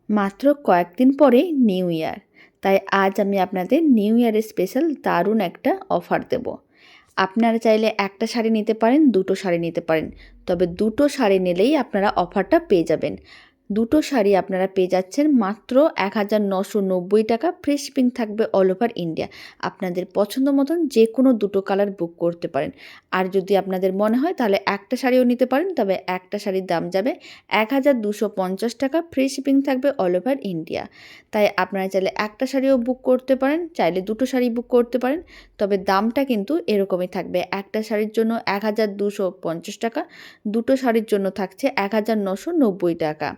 মাত্র কয়েকদিন পরে নিউ ইয়ার, তাই আজ আমি আপনাদের নিউ ইয়ারের স্পেশাল দারুণ একটা অফার দেব। আপনারা চাইলে একটা শাড়ি নিতে পারেন, দুটো শাড়ি নিতে পারেন, তবে দুটো শাড়ি নিলেই আপনারা অফারটা পেয়ে যাবেন। দুটো শাড়ি আপনারা পেয়ে যাচ্ছেন মাত্র 1990 টাকা। ফ্রি শিপিং থাকবে অল ওভার ইন্ডিয়া। আপনাদের পছন্দ মতন যে কোনো দুটো কালার বুক করতে পারেন। আর যদি আপনাদের মনে হয় তাহলে একটা শাড়িও নিতে পারেন, তবে একটা শাড়ির দাম যাবে 1250 টাকা। ফ্রি শিপিং থাকবে অল ওভার ইন্ডিয়া। তাই আপনারা চাইলে একটা শাড়িও বুক করতে পারেন, চাইলে দুটো শাড়ি বুক করতে পারেন, তবে দামটা কিন্তু এরকমই থাকবে। একটা শাড়ির জন্য 1250 টাকা, দুটো শাড়ির জন্য থাকছে 1990 টাকা।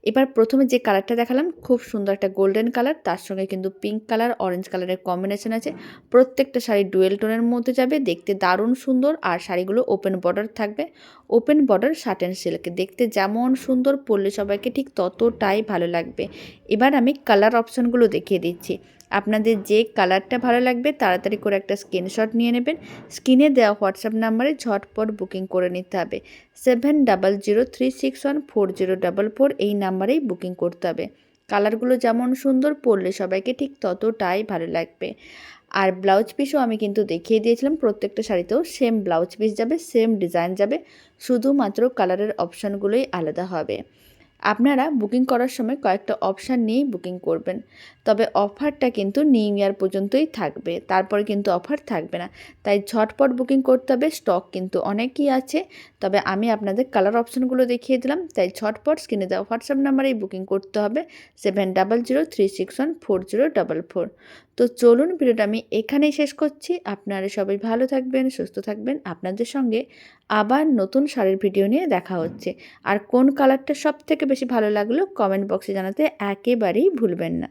এবার প্রথমে যে কালারটা দেখালাম খুব সুন্দর একটা গোল্ডেন কালার, তার সঙ্গে কিন্তু পিঙ্ক কালার অরেঞ্জ কালারের কম্বিনেশন আছে। প্রত্যেকটা শাড়ি ডুয়েল টোনের মধ্যে যাবে, দেখতে দারুণ সুন্দর। আর শাড়িগুলো ওপেন বর্ডার থাকবে, ওপেন বর্ডার সাটেন সিল্ক। দেখতে যেমন সুন্দর, পরলে সবাইকে ঠিক ততটাই ভালো লাগবে। এবার আমি কালার অপশানগুলো দেখিয়ে দিচ্ছি। আপনাদের যে কালারটা ভালো লাগবে তাড়াতাড়ি করে একটা স্ক্রিনশট নিয়ে নেবেন। স্ক্রিনে দেওয়া হোয়াটসঅ্যাপ নাম্বারে ঝটপট বুকিং করে নিতে হবে। 7003614044 এই নাম্বারেই বুকিং করতে হবে। কালারগুলো যেমন সুন্দর, পরলে সবাইকে ঠিক ততটাই ভালো লাগবে। আর ব্লাউজ পিসও আমি কিন্তু দেখিয়ে দিয়েছিলাম, প্রত্যেকটা শাড়িতেও সেম ব্লাউজ পিস যাবে, সেম ডিজাইন যাবে, শুধুমাত্র কালারের অপশানগুলোই আলাদা হবে। আপনারা বুকিং করার সময় কয়েকটা অপশান নিয়েই বুকিং করবেন, তবে অফারটা কিন্তু নিউ ইয়ার পর্যন্তই থাকবে, তারপরে কিন্তু অফার থাকবে না। তাই ঝটপট বুকিং করতে হবে, স্টক কিন্তু অনেকই আছে। তবে আমি আপনাদের কালার অপশানগুলো দেখিয়ে দিলাম, তাই ঝটপট স্ক্রিনে দেওয়া হোয়াটসঅ্যাপ নাম্বারেই বুকিং করতে হবে 7003614044। তো চলুন, ভিডিওটা আমি এখানেই শেষ করছি। আপনারা সবাই ভালো থাকবেন, সুস্থ থাকবেন। আপনাদের সঙ্গে আবার নতুন শাড়ির ভিডিও নিয়ে দেখা হচ্ছে। আর কোন কালারটা সবথেকে বেশি ভালো লাগলো কমেন্ট বক্সে জানাতে একেবারেই ভুলবেন না।